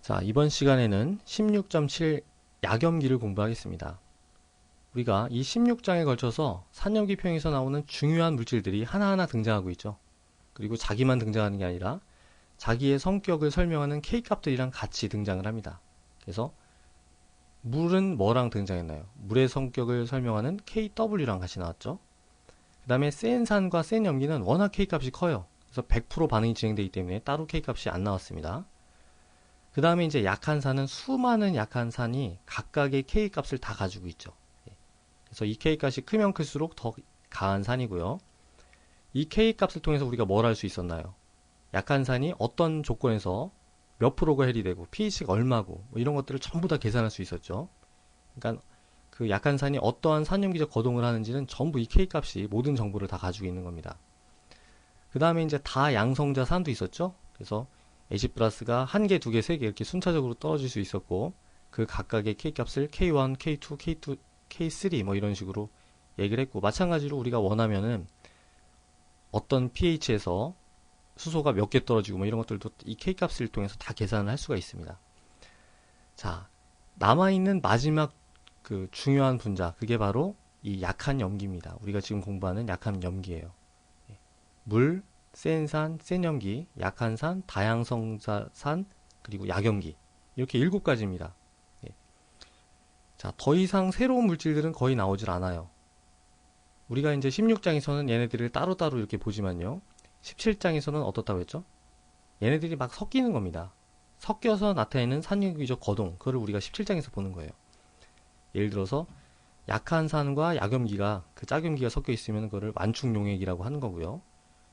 자, 이번 시간에는 16.7 약염기를 공부하겠습니다. 우리가 이 16장에 걸쳐서 산염기평에서 나오는 중요한 물질들이 하나하나 등장하고 있죠. 그리고 자기만 등장하는 게 아니라 자기의 성격을 설명하는 K값들이랑 같이 등장을 합니다. 그래서 물은 뭐랑 등장했나요? 물의 성격을 설명하는 KW랑 같이 나왔죠. 그 다음에 센 산과 센 염기는 워낙 K값이 커요. 그래서 100% 반응이 진행되기 때문에 따로 K값이 안 나왔습니다. 그 다음에 이제 약한 산은 수많은 약한 산이 각각의 K값을 다 가지고 있죠. 그래서 이 K값이 크면 클수록 더 강한 산이고요. 이 K값을 통해서 우리가 뭘 할 수 있었나요? 약한 산이 어떤 조건에서 몇 프로가 해리되고 pH가 얼마고 뭐 이런 것들을 전부 다 계산할 수 있었죠. 그러니까 그 약한 산이 어떠한 산염기적 거동을 하는지는 전부 이 K값이 모든 정보를 다 가지고 있는 겁니다. 그 다음에 이제 다양성자 산도 있었죠. 그래서 H 플러스가 한 개, 두 개, 세 개 이렇게 순차적으로 떨어질 수 있었고 그 각각의 K값을 K1, K2, K2, K3 뭐 이런 식으로 얘기를 했고 마찬가지로 우리가 원하면은 어떤 pH에서 수소가 몇 개 떨어지고 뭐 이런 것들도 이 K값을 통해서 다 계산을 할 수가 있습니다. 자, 남아있는 마지막 그 중요한 분자 그게 바로 이 약한 염기입니다. 우리가 지금 공부하는 약한 염기예요. 물, 센 산, 센 염기, 약한 산, 다양성산, 그리고 약염기 이렇게 7가지입니다. 자, 더 이상 새로운 물질들은 거의 나오질 않아요. 우리가 이제 16장에서는 얘네들을 따로따로 이렇게 보지만요. 17장에서는 어떻다고 했죠? 얘네들이 막 섞이는 겁니다. 섞여서 나타내는 산염기적 거동, 그거를 우리가 17장에서 보는 거예요. 예를 들어서 약한 산과 약염기가 그 짝염기가 섞여 있으면 그거를 완충용액이라고 하는 거고요.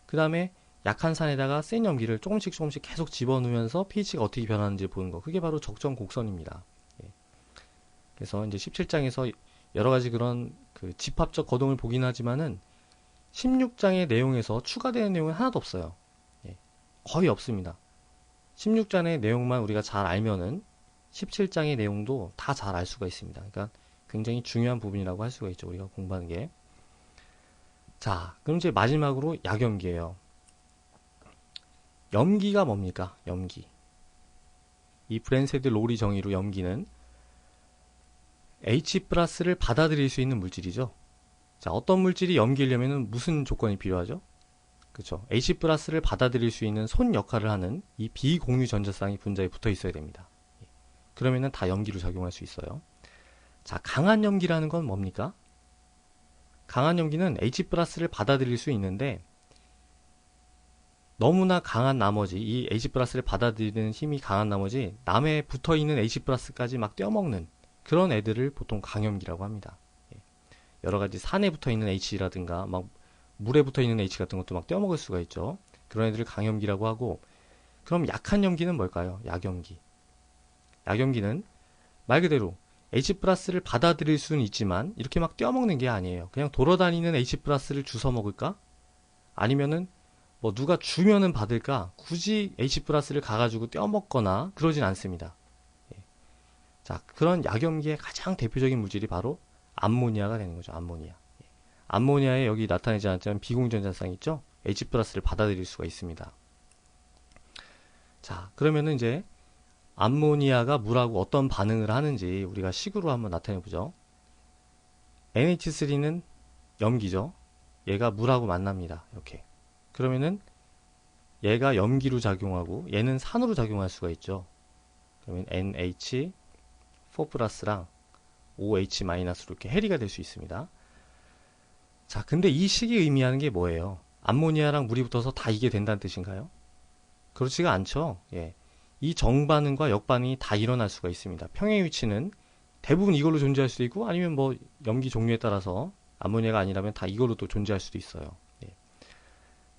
그 다음에 약한 산에다가 센 염기를 조금씩 계속 집어넣으면서 pH가 어떻게 변하는지 보는 거. 그게 바로 적정 곡선입니다. 그래서 이제 17장에서 여러 가지 그런 그 집합적 거동을 보긴 하지만은 16장의 내용에서 추가되는 내용은 하나도 없어요. 거의 없습니다. 16장의 내용만 우리가 잘 알면은 17장의 내용도 다 잘 알 수가 있습니다. 그러니까 굉장히 중요한 부분이라고 할 수가 있죠. 우리가 공부하는 게. 자, 그럼 이제 마지막으로 약염기예요. 염기가 뭡니까? 염기. 이 브랜세드 로리 정의로 염기는 H 플러스를 받아들일 수 있는 물질이죠. 자, 어떤 물질이 염기이려면 무슨 조건이 필요하죠? 그렇죠. H 플러스를 받아들일 수 있는 손 역할을 하는 이 비공유 전자쌍이 분자에 붙어 있어야 됩니다. 그러면은 다 염기로 작용할 수 있어요. 자, 강한 염기라는 건 뭡니까? 강한 염기는 H 플러스를 받아들일 수 있는데 너무나 강한 나머지 이 H 플러스를 받아들이는 힘이 강한 나머지 남에 붙어 있는 H 플러스까지 막 떼어먹는 그런 애들을 보통 강염기라고 합니다. 여러 가지 산에 붙어 있는 H라든가 막 물에 붙어 있는 H 같은 것도 막 떼어먹을 수가 있죠. 그런 애들을 강염기라고 하고, 그럼 약한 염기는 뭘까요? 약염기. 약염기는 말 그대로 H 플러스를 받아들일 수는 있지만 이렇게 막 떼어먹는 게 아니에요. 그냥 돌아다니는 H 플러스를 주워 먹을까? 아니면은 뭐 누가 주면은 받을까? 굳이 H 플러스를 가가지고 떼어먹거나 그러진 않습니다. 자, 그런 약염기의 가장 대표적인 물질이 바로 암모니아가 되는 거죠. 암모니아. 암모니아에 여기 나타내지 않았지만 비공전자쌍이 있죠. H 플러스를 받아들일 수가 있습니다. 자, 그러면은 이제 암모니아가 물하고 어떤 반응을 하는지 우리가 식으로 한번 나타내 보죠. NH3는 염기죠. 얘가 물하고 만납니다. 이렇게. 그러면은 얘가 염기로 작용하고 얘는 산으로 작용할 수가 있죠. 그러면 NH4 플러스랑 OH 마이너스로 이렇게 해리가 될 수 있습니다. 자, 근데 이 식이 의미하는 게 뭐예요? 암모니아랑 물이 붙어서 다 이게 된다는 뜻인가요? 그렇지가 않죠. 이 정반응과 역반응이 다 일어날 수가 있습니다. 평행 위치는 대부분 이걸로 존재할 수도 있고 아니면 뭐 염기 종류에 따라서 암모니아가 아니라면 다 이걸로 또 존재할 수도 있어요.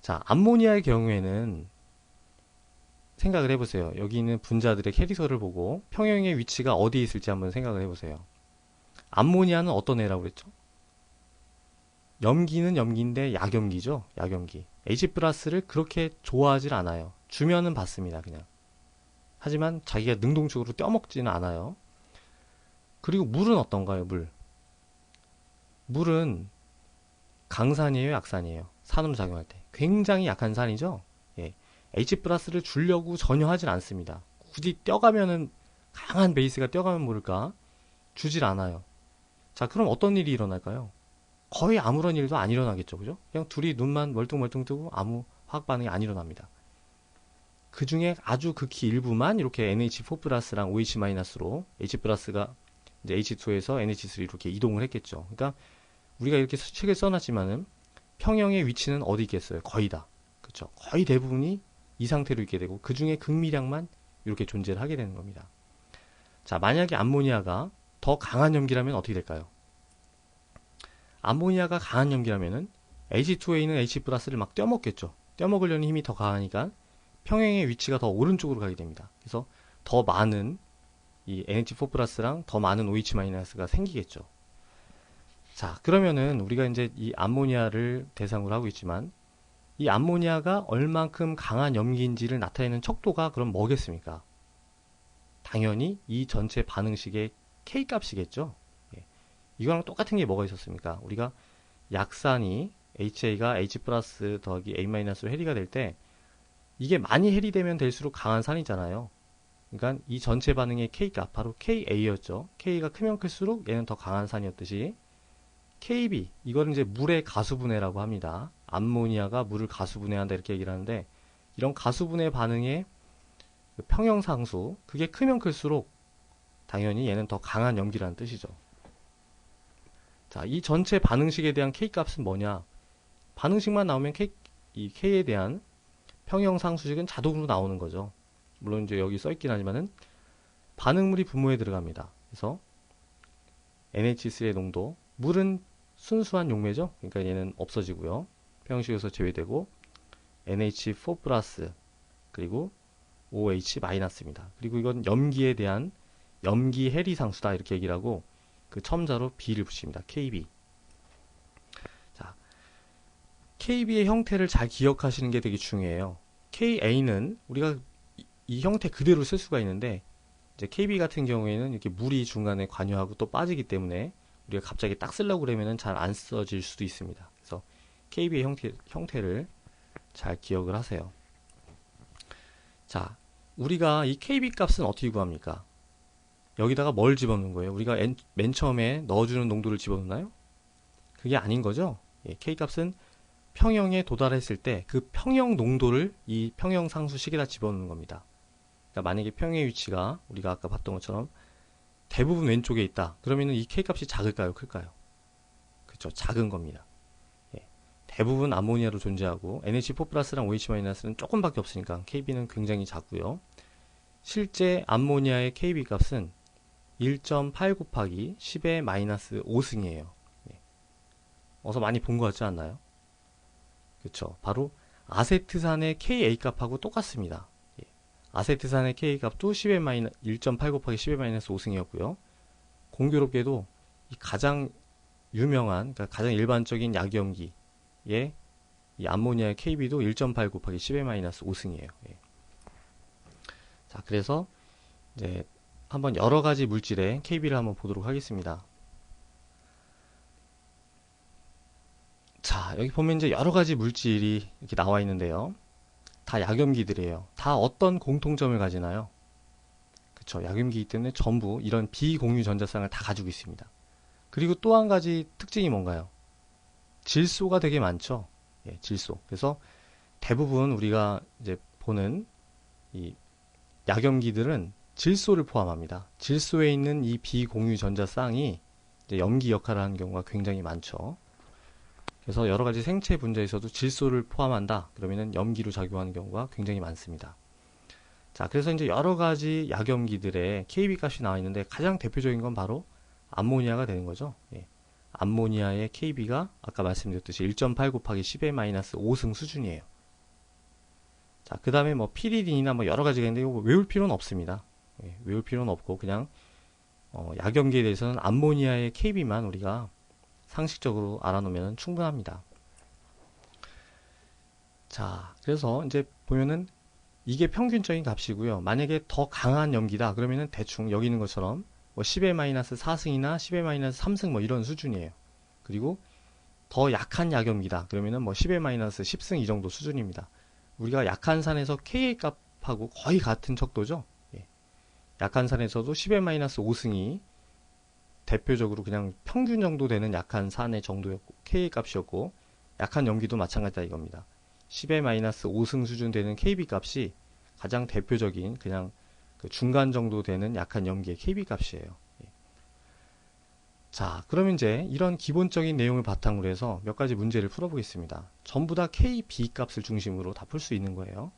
자, 암모니아의 경우에는 생각을 해보세요. 여기 있는 분자들의 캐릭터를 보고 평행의 위치가 어디에 있을지 한번 생각을 해보세요. 암모니아는 어떤 애라고 그랬죠? 염기는 염기인데 약염기죠. 약염기. H 플러스를 그렇게 좋아하질 않아요. 주면은 받습니다. 그냥. 하지만 자기가 능동적으로 떼어먹지는 않아요. 그리고 물은 어떤가요? 물은 강산이에요? 약산이에요? 산으로 작용할 때. 굉장히 약한 산이죠. H 플러스를 주려고 전혀 하질 않습니다. 굳이 뛰어가면은 강한 베이스가 뛰어가면 모를까 주질 않아요. 자, 그럼 어떤 일이 일어날까요? 거의 아무런 일도 안 일어나겠죠, 그죠? 그냥 둘이 눈만 멀뚱멀뚱 뜨고 아무 화학 반응이 안 일어납니다. 그 중에 아주 극히 일부만 이렇게 NH4 플러스랑 OH 마이너스로 H 플러스가 이제 H2에서 NH3로 이렇게 이동을 했겠죠. 그러니까 우리가 이렇게 책을 써놨지만은 평형의 위치는 어디 있겠어요? 거의 다. 그쵸? 거의 대부분이 이 상태로 있게 되고 그 중에 극미량만 이렇게 존재를 하게 되는 겁니다. 자, 만약에 암모니아가 더 강한 염기라면 어떻게 될까요? 암모니아가 강한 염기라면은 H2에 있는 H 플러스를 막 떼어먹겠죠. 떼어먹으려는 힘이 더 강하니까 평형의 위치가 더 오른쪽으로 가게 됩니다. 그래서 더 많은 이 NH4 플러스랑 더 많은 OH 마이너스가 생기겠죠. 자, 그러면은 우리가 이제 이 암모니아를 대상으로 하고 있지만 이 암모니아가 얼만큼 강한 염기인지를 나타내는 척도가 그럼 뭐겠습니까? 당연히 이 전체 반응식의 K값이겠죠. 예. 이거랑 똑같은 게 뭐가 있었습니까? 우리가 약산이 HA가 H 플러스 더하기 A 마이너스로 해리가 될 때 이게 많이 해리되면 될수록 강한 산이잖아요. 그러니까 이 전체 반응의 K값 바로 KA였죠. K가 크면 클수록 얘는 더 강한 산이었듯이 KB 이거는 이제 물의 가수분해라고 합니다. 암모니아가 물을 가수분해한다 이렇게 얘기를 하는데 이런 가수분해 반응의 평형상수 그게 크면 클수록 당연히 얘는 더 강한 염기라는 뜻이죠. 자, 이 전체 반응식에 대한 K값은 뭐냐? 반응식만 나오면 이 K에 대한 평형상수식은 자동으로 나오는 거죠. 물론 이제 여기 써있긴 하지만은 반응물이 분모에 들어갑니다. 그래서 NH3의 농도, 물은 순수한 용매죠. 그러니까 얘는 없어지고요. 평형식에서 제외되고 NH4 플러스 그리고 OH 마이너스입니다. 그리고 이건 염기에 대한 염기 해리 상수다 이렇게 얘기를 하고 그 첨자로 B를 붙입니다. KB. 자, KB의 형태를 잘 기억하시는 게 되게 중요해요. KA는 우리가 이 형태 그대로 쓸 수가 있는데 이제 KB 같은 경우에는 이렇게 물이 중간에 관여하고 또 빠지기 때문에 우리가 갑자기 딱 쓰려고 그러면은 잘 안 써질 수도 있습니다. 그래서 KB의 형태를 잘 기억을 하세요. 자, 우리가 이 KB 값은 어떻게 구합니까? 여기다가 뭘 집어넣는 거예요? 우리가 맨 처음에 넣어주는 농도를 집어넣나요? 그게 아닌 거죠? 예, K 값은 평형에 도달했을 때 그 평형 농도를 이 평형 상수식에다 집어넣는 겁니다. 그러니까 만약에 평형의 위치가 우리가 아까 봤던 것처럼 대부분 왼쪽에 있다. 그러면은 이 K 값이 작을까요? 클까요? 그렇죠. 작은 겁니다. 예, 대부분 암모니아로 존재하고 NH4 플러스랑 OH 마이너스는 조금밖에 없으니까 KB는 굉장히 작고요. 실제 암모니아의 KB 값은 1.8 곱하기 10의 마이너스 5승이에요. 예. 어서 많이 본 것 같지 않나요? 그렇죠. 바로 아세트산의 KA 값하고 똑같습니다. 예. 아세트산의 K 값도 1.8 곱하기 10의 마이너스 5승이었고요. 공교롭게도 이 가장 유명한, 그러니까 가장 일반적인 약염기의 이 암모니아의 KB도 1.8 곱하기 10의 마이너스 5승이에요. 예. 자, 그래서 이제 한번 여러 가지 물질의 KB를 한번 보도록 하겠습니다. 자, 여기 보면 이제 여러 가지 물질이 이렇게 나와 있는데요. 다 약염기들이에요. 다 어떤 공통점을 가지나요? 그쵸. 약염기이기 때문에 전부 이런 비공유 전자쌍을 다 가지고 있습니다. 그리고 또 한 가지 특징이 뭔가요? 질소가 되게 많죠. 예, 질소. 그래서 대부분 우리가 이제 보는 이 약염기들은 질소를 포함합니다. 질소에 있는 이 비공유 전자쌍이 이제 염기 역할을 하는 경우가 굉장히 많죠. 그래서 여러 가지 생체 분자에서도 질소를 포함한다. 그러면은 염기로 작용하는 경우가 굉장히 많습니다. 자, 그래서 이제 여러 가지 약염기들의 KB 값이 나와 있는데 가장 대표적인 건 바로 암모니아가 되는 거죠. 예. 암모니아의 KB가 아까 말씀드렸듯이 1.8 곱하기 10의 마이너스 5승 수준이에요. 자, 그 다음에 뭐 피리딘이나 뭐 여러 가지가 있는데 이거 외울 필요는 없습니다. 예, 외울 필요는 없고 그냥 약염기에 대해서는 암모니아의 KB만 우리가 상식적으로 알아놓으면 충분합니다. 자, 그래서 이제 보면은 이게 평균적인 값이고요. 만약에 더 강한 염기다 그러면은 대충 여기 있는 것처럼 뭐 10의 마이너스 4승이나 10의 마이너스 3승 뭐 이런 수준이에요. 그리고 더 약한 약염기다 그러면은 뭐 10의 마이너스 10승 이 정도 수준입니다. 우리가 약한 산에서 Ka 값하고 거의 같은 척도죠. 예. 약한 산에서도 10n-5승이 대표적으로 그냥 평균 정도 되는 약한 산의 정도였고 K 값이었고, 약한 염기도 마찬가지다 이겁니다. 10n-5승 수준 되는 KB 값이 가장 대표적인 그냥 그 중간 정도 되는 약한 염기의 KB 값이에요. 자, 그러면 이제 이런 기본적인 내용을 바탕으로 해서 몇 가지 문제를 풀어보겠습니다. 전부 다 KB 값을 중심으로 다 풀 수 있는 거예요.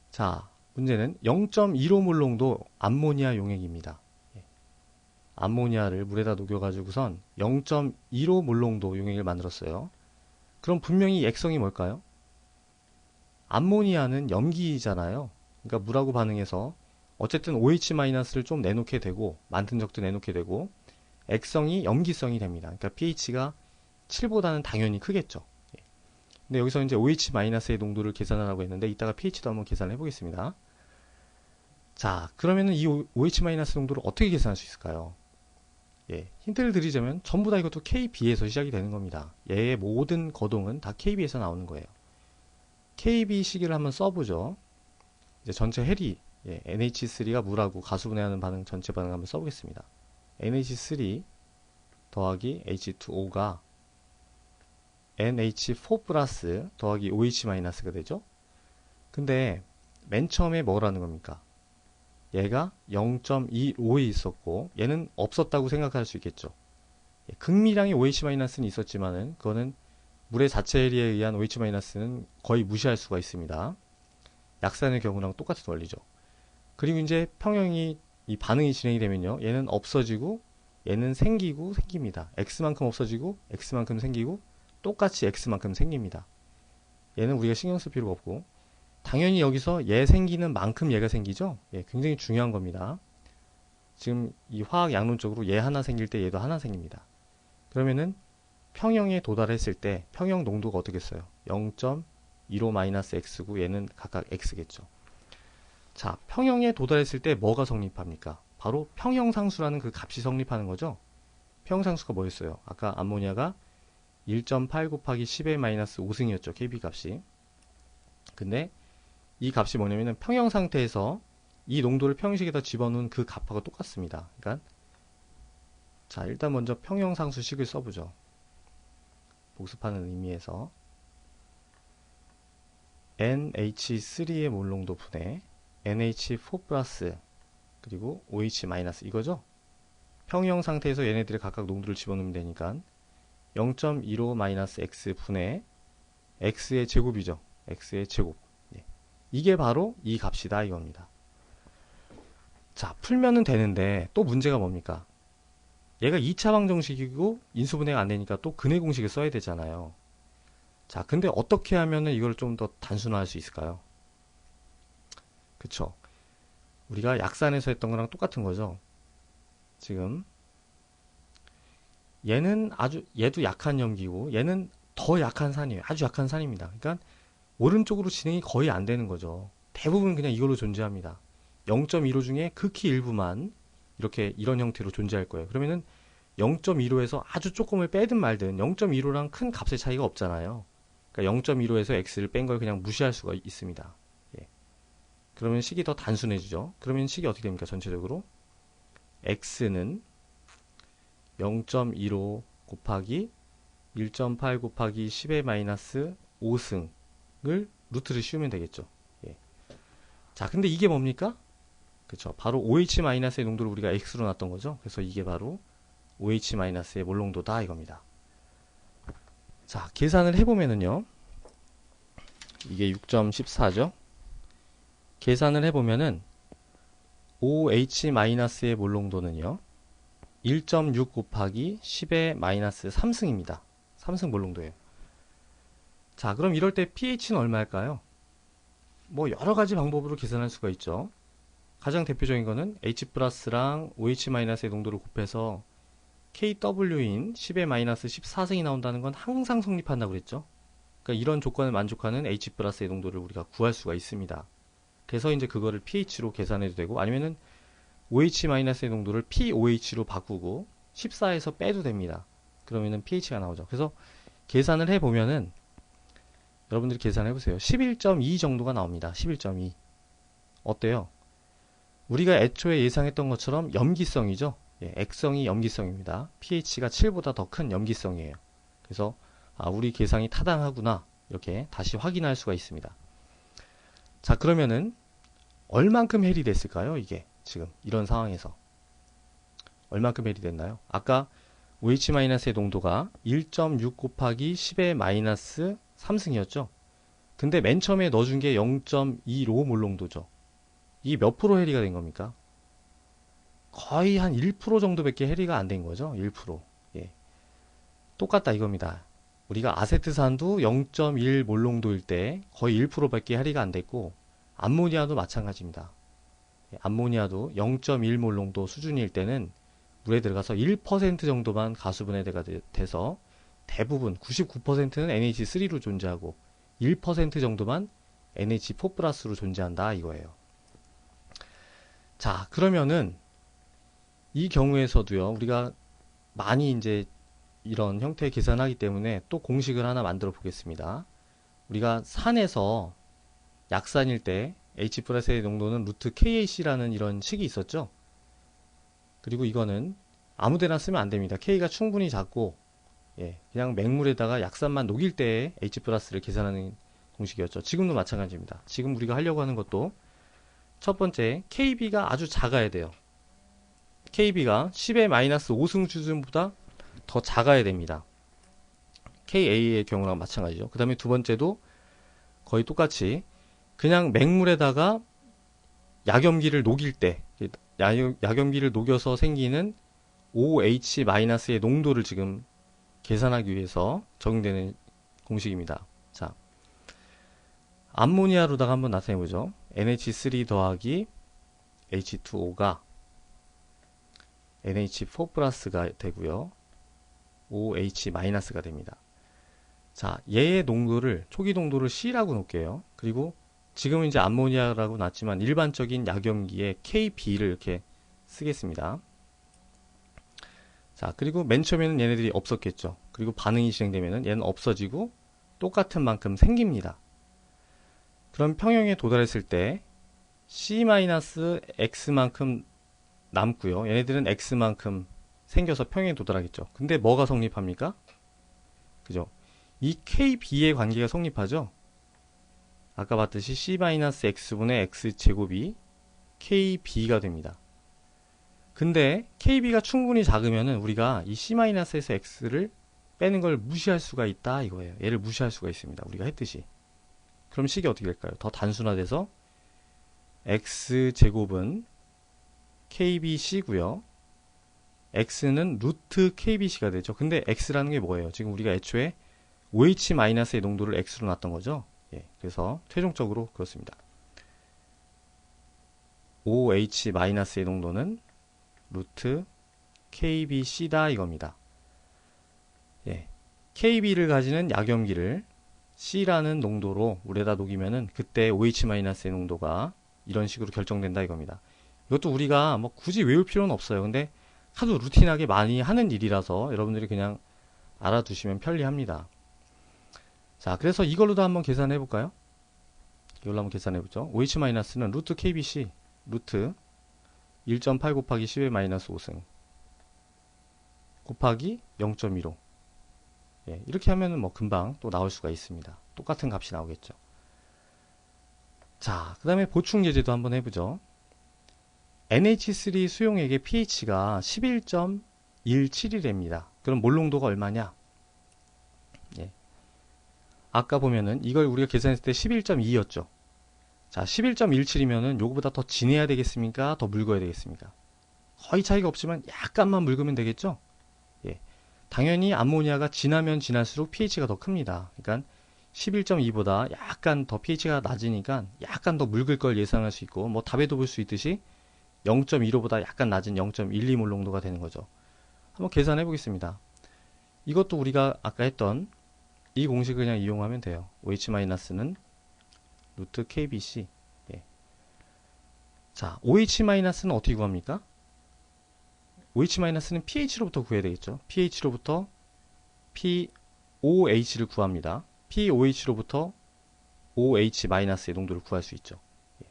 자, 문제는 0.15몰 농도 암모니아 용액입니다. 암모니아를 물에다 녹여가지고선 0.15몰 농도 용액을 만들었어요. 그럼 분명히 이 액성이 뭘까요? 암모니아는 염기잖아요. 그러니까 물하고 반응해서 어쨌든 OH-를 좀 내놓게 되고, 많든 적든 내놓게 되고, 액성이 염기성이 됩니다. 그러니까 pH가 7보다는 당연히 크겠죠. 근데 여기서 이제 OH-의 농도를 계산하라고 했는데, 이따가 pH도 한번 계산해 보겠습니다. 자, 그러면은 이 OH- 농도를 어떻게 계산할 수 있을까요? 힌트를 드리자면 전부 다 이것도 KB에서 시작이 되는 겁니다. 얘의 모든 거동은 다 KB에서 나오는 거예요. KB 시기를 한번 써보죠. 이제 전체 해리, NH3가 물하고 가수분해하는 반응, 전체 반응 한번 써보겠습니다. NH3 더하기 H2O가 NH4 플러스 더하기 OH-가 되죠. 근데 맨 처음에 뭐라는 겁니까? 얘가 0.25에 있었고 얘는 없었다고 생각할 수 있겠죠. 극미량의 OH-는 있었지만은 그거는 물의 자체 해리에 의한 OH-는 거의 무시할 수가 있습니다. 약산의 경우랑 똑같은 원리죠. 그리고 이제 평형이 이 반응이 진행이 되면요, 얘는 없어지고 얘는 생기고 생깁니다. X만큼 없어지고 X만큼 생기고 똑같이 X만큼 생깁니다. 얘는 우리가 신경 쓸 필요가 없고, 당연히 여기서 얘 생기는 만큼 얘가 생기죠. 굉장히 중요한 겁니다. 지금 이 화학 양론적으로 얘 하나 생길 때 얘도 하나 생깁니다. 그러면은 평형에 도달했을 때 평형 농도가 어떻겠어요? 0.15-x고 얘는 각각 x겠죠. 자, 평형에 도달했을 때 뭐가 성립합니까? 바로 평형상수라는 그 값이 성립하는 거죠. 평형상수가 뭐였어요? 아까 암모니아가 1.8 곱하기 10의-5승이었죠. KB 값이. 근데 이 값이 뭐냐면은 평형 상태에서 이 농도를 평형식에다 집어넣은 그 값하고 똑같습니다. 그러니까 자, 일단 먼저 평형상수식을 써보죠. 복습하는 의미에서 NH3의 몰 농도 분의 NH4 플러스 그리고 OH 마이너스 이거죠. 평형 상태에서 얘네들의 각각 농도를 집어넣으면 되니까 0.15-x 분의 x의 제곱이죠. x의 제곱. 이게 바로 이 값이다 이겁니다. 자, 풀면은 되는데 또 문제가 뭡니까? 얘가 2차 방정식이고 인수분해가 안 되니까 또 근해 공식을 써야 되잖아요. 자, 근데 어떻게 하면은 이걸 좀 더 단순화할 수 있을까요? 그쵸? 우리가 약산에서 했던 거랑 똑같은 거죠. 지금 얘도 약한 염기고 얘는 더 약한 산이에요. 아주 약한 산입니다. 그러니까 오른쪽으로 진행이 거의 안 되는 거죠. 대부분 그냥 이걸로 존재합니다. 0.15 중에 극히 일부만 이렇게 이런 형태로 존재할 거예요. 그러면은 0.15에서 아주 조금을 빼든 말든 0.15랑 큰 값의 차이가 없잖아요. 그러니까 0.15에서 x를 뺀 걸 그냥 무시할 수가 있습니다. 그러면 식이 더 단순해지죠. 그러면 식이 어떻게 됩니까? 전체적으로 x는 0.15 곱하기 1.8 곱하기 10의-5승 을 루트를 씌우면 되겠죠. 자, 근데 이게 뭡니까? 그쵸. 바로 OH-의 농도를 우리가 X로 놨던 거죠. 그래서 이게 바로 OH-의 몰 농도다 이겁니다. 자, 계산을 해보면은요. 이게 6.14죠. 계산을 해보면은 OH-의 몰 농도는요. 1.6 곱하기 10의-3승입니다. 3승 몰 농도예요. 자, 그럼 이럴 때 pH는 얼마일까요? 뭐 여러 가지 방법으로 계산할 수가 있죠. 가장 대표적인 거는 H 플러스랑 OH-의 농도를 곱해서 KW인 10의-14승이 나온다는 건 항상 성립한다고 그랬죠. 그러니까 이런 조건을 만족하는 H 플러스의 농도를 우리가 구할 수가 있습니다. 그래서 이제 그거를 pH로 계산해도 되고, 아니면은 OH-의 농도를 pOH로 바꾸고 14에서 빼도 됩니다. 그러면은 pH가 나오죠. 그래서 계산을 해보면은 여러분들이 계산해보세요. 11.2 정도가 나옵니다. 11.2. 어때요? 우리가 애초에 예상했던 것처럼 염기성이죠. 예, 액성이 염기성입니다. pH가 7보다 더 큰 염기성이에요. 그래서 우리 계상이 타당하구나 이렇게 다시 확인할 수가 있습니다. 자, 그러면은 얼만큼 해리 됐을까요? 이게 지금 이런 상황에서 얼만큼 해리 됐나요? 아까 OH-의 농도가 1.6 곱하기 10의 마이너스 3승이었죠. 근데 맨 처음에 넣어준 게 0.25 몰농도죠. 이게 몇 프로 해리가 된 겁니까? 거의 한 1% 정도밖에 해리가 안 된 거죠. 1%. 예. 똑같다 이겁니다. 우리가 아세트산도 0.1 몰농도일 때 거의 1%밖에 해리가 안 됐고, 암모니아도 마찬가지입니다. 예, 암모니아도 0.1 몰농도 수준일 때는 물에 들어가서 1% 정도만 가수분해가 돼서 대부분 99%는 NH3로 존재하고 1% 정도만 NH4 플러스로 존재한다 이거예요. 자, 그러면은 이 경우에서도요, 우리가 많이 이제 이런 형태의 계산하기 때문에 또 공식을 하나 만들어 보겠습니다. 우리가 산에서 약산일 때 H+의 농도는 루트 KAC라는 이런 식이 있었죠. 그리고 이거는 아무데나 쓰면 안 됩니다. K가 충분히 작고, 예, 그냥 맹물에다가 약산만 녹일 때 H+를 계산하는 공식이었죠. 지금도 마찬가지입니다. 지금 우리가 하려고 하는 것도 첫 번째, KB가 아주 작아야 돼요. KB가 10의 마이너스 5승 수준보다 더 작아야 됩니다. KA의 경우랑 마찬가지죠. 그 다음에 두 번째도 거의 똑같이 그냥 맹물에다가 약염기를 녹일 때, 약염기를 녹여서 생기는 OH-의 농도를 지금 계산하기 위해서 적용되는 공식입니다. 자, 암모니아로다가 한번 나타내보죠. NH3 더하기 H2O가 NH4 플러스가 되고요. OH-가 됩니다. 자, 얘의 농도를, 초기 농도를 C라고 놓을게요. 그리고 지금은 이제 암모니아라고 놨지만 일반적인 약염기에 KB를 이렇게 쓰겠습니다. 자, 그리고 맨 처음에는 얘네들이 없었겠죠. 그리고 반응이 진행되면은 얘는 없어지고 똑같은 만큼 생깁니다. 그럼 평형에 도달했을 때 C-X만큼 남고요. 얘네들은 X만큼 생겨서 평형에 도달하겠죠. 근데 뭐가 성립합니까? 그죠? 이 KB의 관계가 성립하죠. 아까 봤듯이 C-X분의 X제곱이 KB가 됩니다. 근데 KB가 충분히 작으면은 우리가 이 C-에서 X를 빼는 걸 무시할 수가 있다 이거예요. 얘를 무시할 수가 있습니다. 우리가 했듯이. 그럼 식이 어떻게 될까요? 더 단순화돼서 X제곱은 KBC고요. X는 루트 KBC가 되죠. 근데 X라는 게 뭐예요? 지금 우리가 애초에 OH-의 농도를 X로 놨던 거죠. 예, 그래서 최종적으로 그렇습니다. OH-의 농도는 루트 KBC다 이겁니다. 예, KB를 가지는 약염기를 C라는 농도로 물에다 녹이면은 그때 OH-의 농도가 이런 식으로 결정된다 이겁니다. 이것도 우리가 뭐 굳이 외울 필요는 없어요. 근데 하도 루틴하게 많이 하는 일이라서 여러분들이 그냥 알아두시면 편리합니다. 자, 그래서 이걸로도 한번 계산해 볼까요? 이걸로 한번 계산해 보죠. OH-는 루트 KBC 루트 1.8 곱하기 10의 마이너스 5승 곱하기 0.15. 예, 이렇게 하면은 뭐 금방 또 나올 수가 있습니다. 똑같은 값이 나오겠죠. 자, 그 다음에 보충 예제도 한번 해보죠. NH3 수용액의 pH가 11.171입니다. 그럼 몰농도가 얼마냐? 예. 아까 보면은 이걸 우리가 계산했을 때 11.2였죠. 자, 11.17이면은 요거보다 더 진해야 되겠습니까? 더 묽어야 되겠습니까? 거의 차이가 없지만 약간만 묽으면 되겠죠? 예. 당연히 암모니아가 진하면 진할수록 pH가 더 큽니다. 그러니까 11.2보다 약간 더 pH가 낮으니까 약간 더 묽을 걸 예상할 수 있고, 뭐 답에도 볼 수 있듯이 0.15보다 약간 낮은 0.12몰 농도가 되는 거죠. 한번 계산해 보겠습니다. 이것도 우리가 아까 했던 이 공식을 그냥 이용하면 돼요. OH-는 루트 KBC. 예. 자, OH-는 어떻게 구합니까? OH-는 pH로부터 구해야 되겠죠. pH로부터 POH를 구합니다. POH로부터 OH-의 농도를 구할 수 있죠. 예.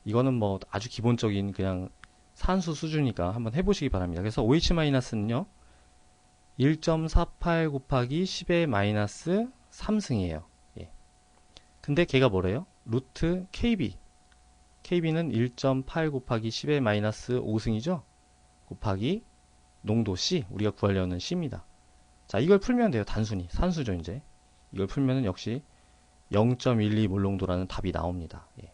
이거는 뭐 아주 기본적인 그냥 산수 수준이니까 한번 해보시기 바랍니다. 그래서 OH-는요 1.48 곱하기 10의 마이너스 3승이에요. 예. 근데 걔가 뭐래요? 루트 KB. KB는 1.8 곱하기 10의 마이너스 5승이죠? 곱하기 농도 C. 우리가 구하려는 C입니다. 자, 이걸 풀면 돼요. 단순히. 산수죠, 이제. 이걸 풀면은 역시 0.12몰 농도라는 답이 나옵니다. 예.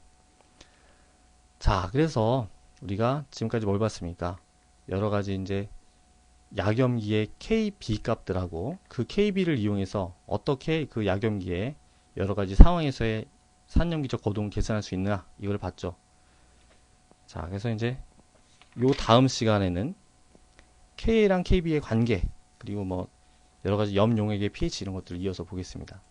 자, 그래서 우리가 지금까지 뭘 봤습니까? 여러 가지 이제 약염기의 KB 값들하고 그 KB를 이용해서 어떻게 그 약염기의 여러 가지 상황에서의 산염기적 거동을 계산할 수 있나 이걸 봤죠. 자, 그래서 이제 요 다음 시간에는 K랑 KB의 관계 그리고 뭐 여러 가지 염 용액의 pH 이런 것들을 이어서 보겠습니다.